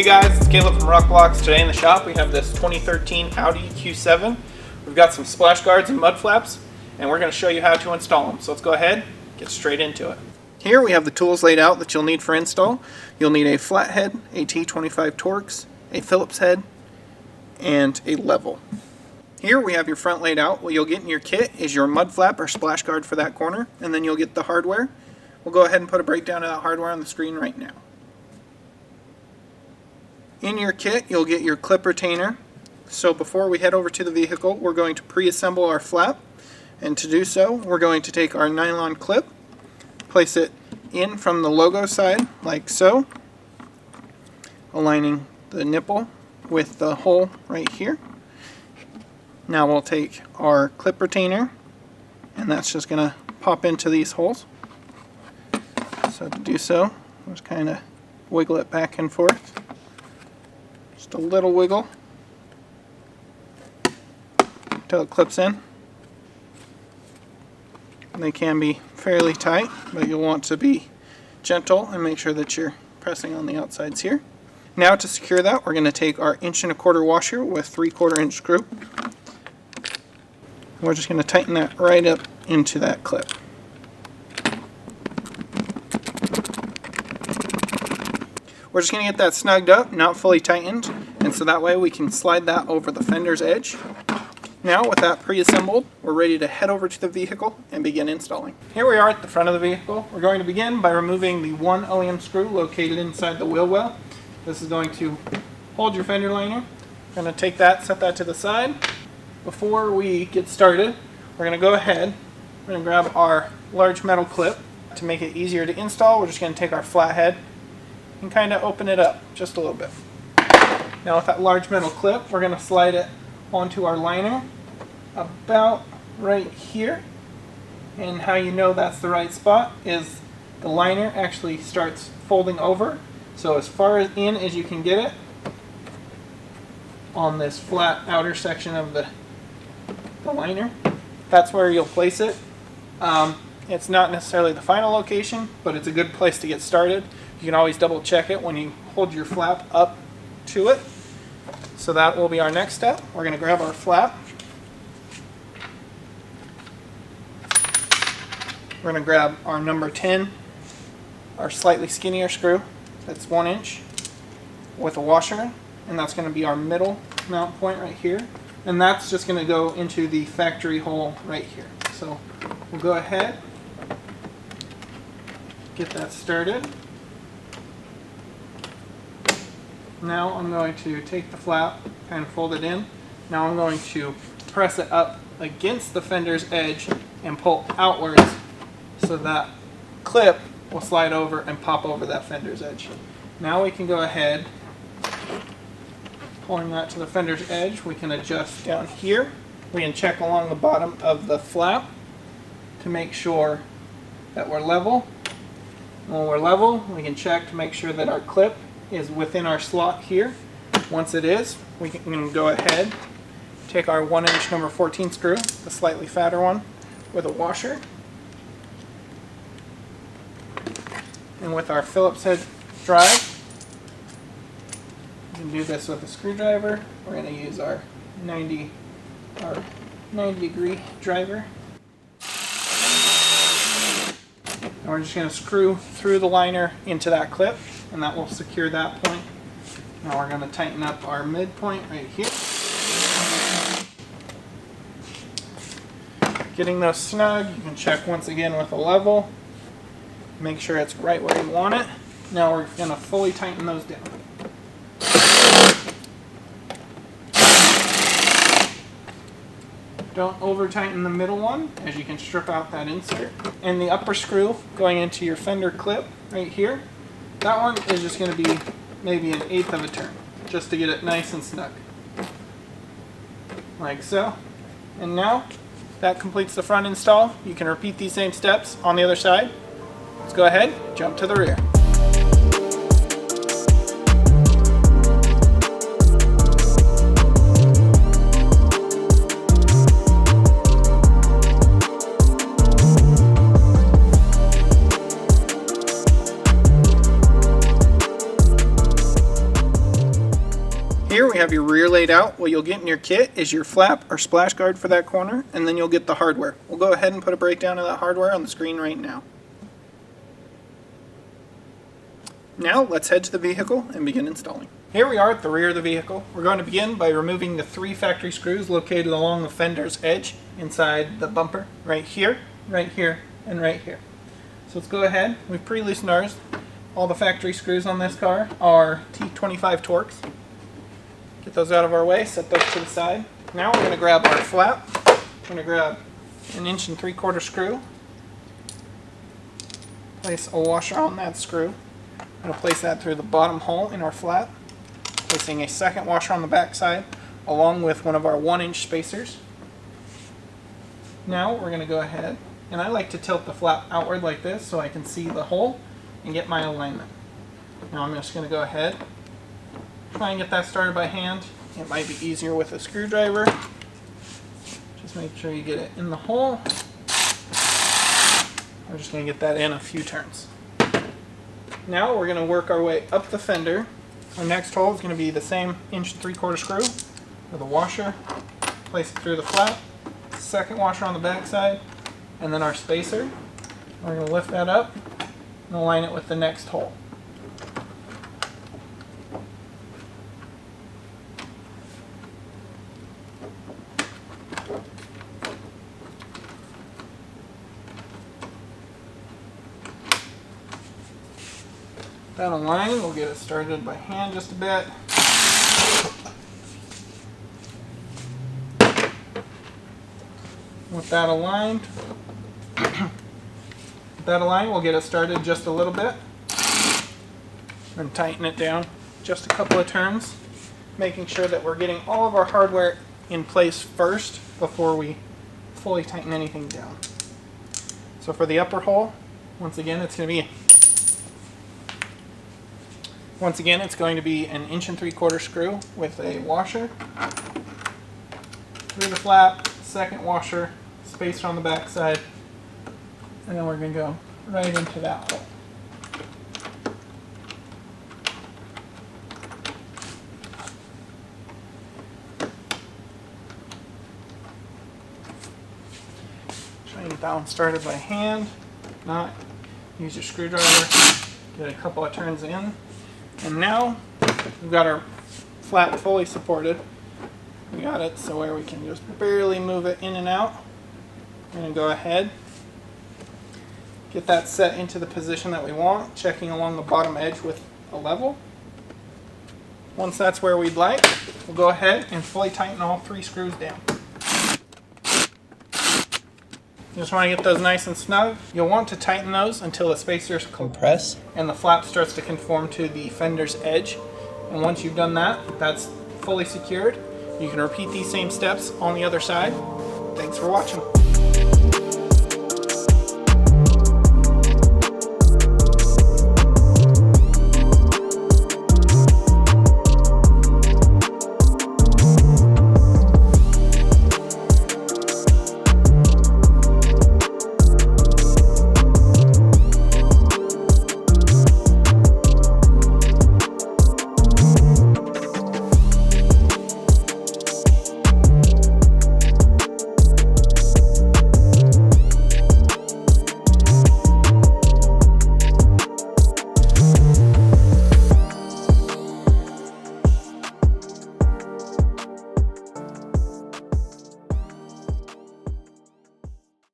guys, it's Caleb from Rokblokz. Today in the shop we have this 2013 Audi Q7. We've got some splash guards and mud flaps, and we're going to show you how to install them. So let's go ahead, get straight into it. Here we have the tools laid out that you'll need for install. You'll need a flathead, a T25 Torx, a Phillips head, and a level. Here we have your front laid out. What you'll get in your kit is your mud flap or splash guard for that corner, and then you'll get the hardware. We'll go ahead and put a breakdown of that hardware on the screen right now. In your kit, you'll get your clip retainer. So before we head over to the vehicle, we're going to pre-assemble our flap. And to do so, we're going to take our nylon clip, place it in from the logo side, like so, aligning the nipple with the hole right here. Now we'll take our clip retainer, and that's just going to pop into these holes. So to do so, just kind of wiggle it back and forth. Just a little wiggle until it clips in. They can be fairly tight, but you'll want to be gentle and make sure that you're pressing on the outsides here. Now to secure that, we're going to take our 1¼ washer with 3/4 inch screw. We're just going to tighten that right up into that clip. We're just going to get that snugged up, not fully tightened, and so that way we can slide that over the fender's edge. Now with that pre-assembled, we're ready to head over to the vehicle and begin installing. Here we are at the front of the vehicle. We're going to begin by removing the 1 OEM screw located inside the wheel well. This is going to hold your fender liner. We're going to take that, set that to the side. Before we get started, we're going to go ahead, we're going to grab our large metal clip. To make it easier to install, we're just going to take our flathead and kind of open it up just a little bit. Now with that large metal clip, we're going to slide it onto our liner about right here. And how you know that's the right spot is the liner actually starts folding over. So as far in as you can get it on this flat outer section of the liner, that's where you'll place it. It's not necessarily the final location, but it's a good place to get started. You can always double check it when you hold your flap up to it. So that will be our next step. We're going to grab our flap. We're going to grab our number 10, our slightly skinnier screw, that's 1 inch, with a washer, and that's going to be our middle mount point right here. And that's just going to go into the factory hole right here. So we'll go ahead, get that started. Now I'm going to take the flap, kind of fold it in. Now I'm going to press it up against the fender's edge and pull outwards so that clip will slide over and pop over that fender's edge. Now we can go ahead, pulling that to the fender's edge, we can adjust down here. We can check along the bottom of the flap to make sure that we're level. When we're level, we can check to make sure that our clip is within our slot here. Once it is, we can go ahead, take our 1 inch number 14 screw, the slightly fatter one, with a washer. And with our Phillips head drive, we can do this with a screwdriver. We're going to use our 90 degree driver. And we're just going to screw through the liner into that clip, and that will secure that point. Now we're going to tighten up our midpoint right here. Getting those snug, you can check once again with a level. Make sure it's right where you want it. Now we're going to fully tighten those down. Don't over tighten the middle one, as you can strip out that insert. And the upper screw going into your fender clip right here, that one is just going to be maybe 1/8 of a turn, just to get it nice and snug. Like so. And now that completes the front install. You can repeat these same steps on the other side. Let's go ahead, jump to the rear. Here we have your rear laid out. What you'll get in your kit is your flap or splash guard for that corner, and then you'll get the hardware. We'll go ahead and put a breakdown of that hardware on the screen right now. Now let's head to the vehicle and begin installing. Here we are at the rear of the vehicle. We're going to begin by removing the 3 factory screws located along the fender's edge inside the bumper, right here, and right here. So let's go ahead. We've pre-loosened ours. All the factory screws on this car are T25 Torx. Get those out of our way, set those to the side. Now we're going to grab our flap. We're going to grab an 1 3/4 screw. Place a washer on that screw. I'm going to place that through the bottom hole in our flap. Placing a second washer on the back side along with one of our 1-inch spacers. Now we're going to go ahead, and I like to tilt the flap outward like this so I can see the hole and get my alignment. Now I'm just going to go ahead, try and get that started by hand. It might be easier with a screwdriver. Just make sure you get it in the hole. We're just going to get that in a few turns. Now we're going to work our way up the fender. Our next hole is going to be the same 1 3/4 screw with a washer. Place it through the flap. Second washer on the back side, and then our spacer. We're going to lift that up and align it with the next hole. That aligned, we'll get it started by hand just a bit. With that aligned, we'll get it started just a little bit and tighten it down just a couple of turns, making sure that we're getting all of our hardware in place first before we fully tighten anything down. So for the upper hole, once again it's going to be an 1 3/4 screw with a washer through the flap, second washer, spacer on the back side, and then we're going to go right into that hole. Try and get that one started by hand. If not, use your screwdriver, get a couple of turns in. And now we've got our flap fully supported. We got it so where we can just barely move it in and out. We're going to go ahead, get that set into the position that we want, checking along the bottom edge with a level. Once that's where we'd like, we'll go ahead and fully tighten all 3 screws down. You just want to get those nice and snug. You'll want to tighten those until the spacers compress and the flap starts to conform to the fender's edge. And once you've done that, that's fully secured. You can repeat these same steps on the other side. Thanks for watching.